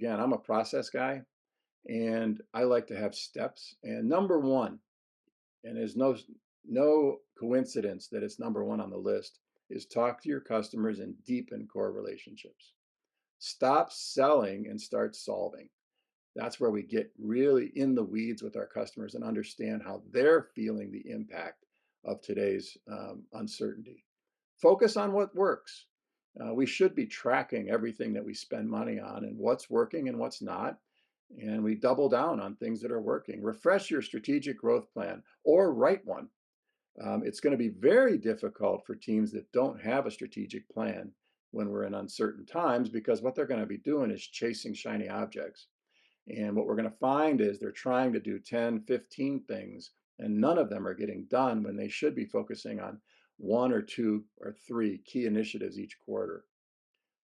again, I'm a process guy and I like to have steps. And number one, and there's no coincidence that it's number one on the list, is talk to your customers and deepen core relationships. Stop selling and start solving. That's where we get really in the weeds with our customers and understand how they're feeling the impact of today's uncertainty. Focus on what works. We should be tracking everything that we spend money on and what's working and what's not. And we double down on things that are working. Refresh your strategic growth plan or write one. It's going to be very difficult for teams that don't have a strategic plan when we're in uncertain times because what they're going to be doing is chasing shiny objects. And what we're going to find is they're trying to do 10, 15 things, and none of them are getting done when they should be focusing on one or two or three key initiatives each quarter.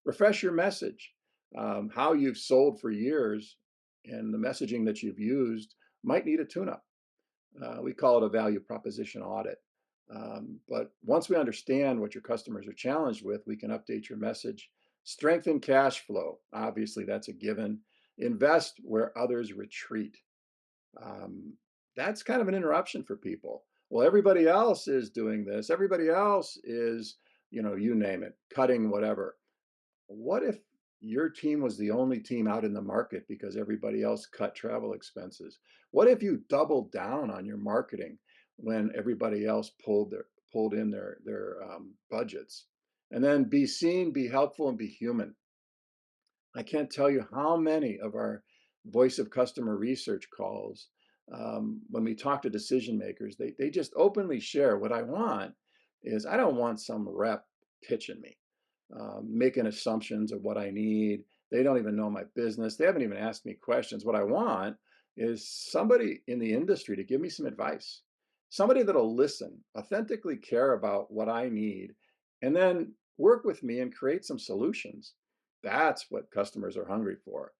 Refresh your message. How you've sold for years and the messaging that you've used might need a tune up. We call it a value proposition audit. But once we understand what your customers are challenged with, we can update your message. Strengthen cash flow. Obviously, that's a given. Invest where others retreat. Um, that's kind of an interruption for people. Well, everybody else is doing this. Everybody else is, you name it, cutting whatever. What if your team was the only team out in the market because everybody else cut travel expenses? What if you doubled down on your marketing when everybody else pulled in their budgets? And then be seen, be helpful, and be human. I can't tell you how many of our voice of customer research calls, when we talk to decision makers, they just openly share what I want is I don't want some rep pitching me, making assumptions of what I need. They don't even know my business. They haven't even asked me questions. What I want is somebody in the industry to give me some advice, somebody that'll listen, authentically care about what I need, and then work with me and create some solutions. That's what customers are hungry for.